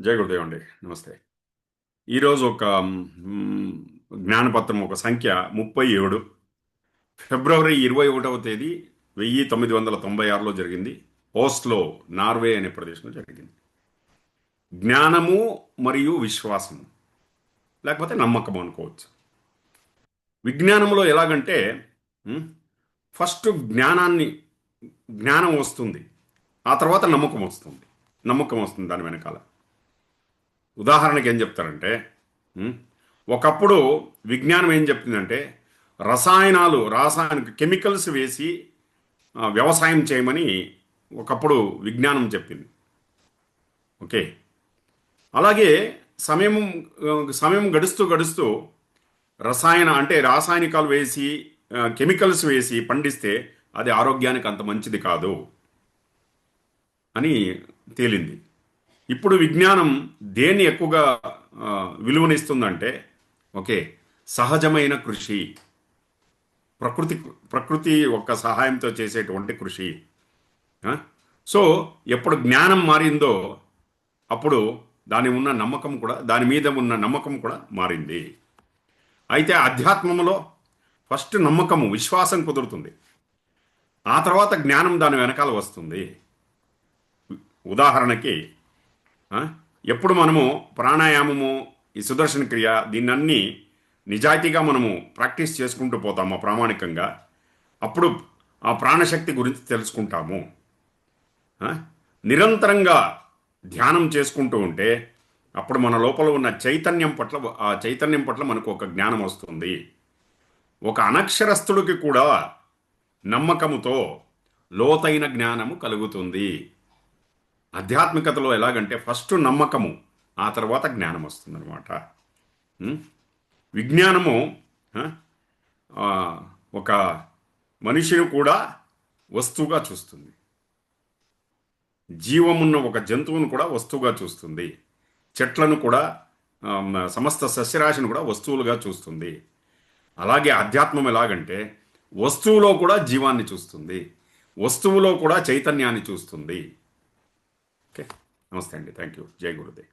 జై గురుదేవ్ అండి. నమస్తే. ఈరోజు ఒక హ్మ్, జ్ఞానపత్రం ఒక సంఖ్య 37 ఫిబ్రవరి 21వ తేదీ 1996లో జరిగింది. ఓస్లో, నార్వే అనే ప్రదేశంలో జరిగింది. జ్ఞానము మరియు విశ్వాసము లేకపోతే నమ్మకం అనుకోవచ్చు. విజ్ఞానంలో ఎలాగంటే హ్మ్, ఫస్ట్ జ్ఞానం వస్తుంది. ఆ తర్వాత నమ్మకం వస్తుంది. నమ్మకం వస్తుంది దాని వెనకాల. ఉదాహరణకి ఏం చెప్తారంటే ఉమ్, ఒకప్పుడు విజ్ఞానం ఏం చెప్తుందంటే రాసాయనిక కెమికల్స్ వేసి వ్యవసాయం చేయమని ఒకప్పుడు విజ్ఞానం చెప్పింది. ఓకే. అలాగే సమయం సమయం గడుస్తూ గడుస్తూ రాసాయనికాలు వేసి కెమికల్స్ వేసి పండిస్తే అది ఆరోగ్యానికి అంత మంచిది కాదు అని తేలింది. ఇప్పుడు విజ్ఞానం దేన్ని ఎక్కువగా విలువనిస్తుందంటే ఓకే, సహజమైన కృషి, ప్రకృతి ప్రకృతి యొక్క సహాయంతో చేసేటువంటి కృషి. ఆ? సో ఎప్పుడు జ్ఞానం మారిందో అప్పుడు దాని మీద ఉన్న నమ్మకం కూడా మారింది. అయితే అధ్యాత్మంలో ఫస్ట్ నమ్మకము విశ్వాసం కుదురుతుంది. ఆ తర్వాత జ్ఞానం దాని వెనకాల వస్తుంది. ఉదాహరణకి ఆ? ఎప్పుడు మనము ప్రాణాయామము, ఈ సుదర్శన క్రియ, దీన్నన్నీ నిజాయితీగా మనము ప్రాక్టీస్ చేసుకుంటూ పోతాము ప్రామాణికంగా, అప్పుడు ఆ ప్రాణశక్తి గురించి తెలుసుకుంటాము. ఆ? నిరంతరంగా ధ్యానం చేసుకుంటూ ఉంటే అప్పుడు మన లోపల ఉన్న చైతన్యం పట్ల మనకు ఒక జ్ఞానం వస్తుంది. ఒక అనక్షరస్థుడికి కూడా నమ్మకముతో లోతైన జ్ఞానము కలుగుతుంది. ఆధ్యాత్మికతలో ఎలాగంటే ఫస్ట్ నమ్మకము, ఆ తర్వాత జ్ఞానం వస్తుందన్నమాట. ఉం? విజ్ఞానము ఆ, ఆ, ఒక మనిషిని కూడా వస్తువుగా చూస్తుంది. జీవమున్న ఒక జంతువును కూడా వస్తువుగా చూస్తుంది. చెట్లను కూడా సమస్త సస్యరాశిని కూడా వస్తువులుగా చూస్తుంది. అలాగే అధ్యాత్మం ఎలాగంటే వస్తువులో కూడా జీవాన్ని చూస్తుంది, వస్తువులో కూడా చైతన్యాన్ని చూస్తుంది. ఓకే. నమస్తే అండి. Thank you. జై గురుదేవ్.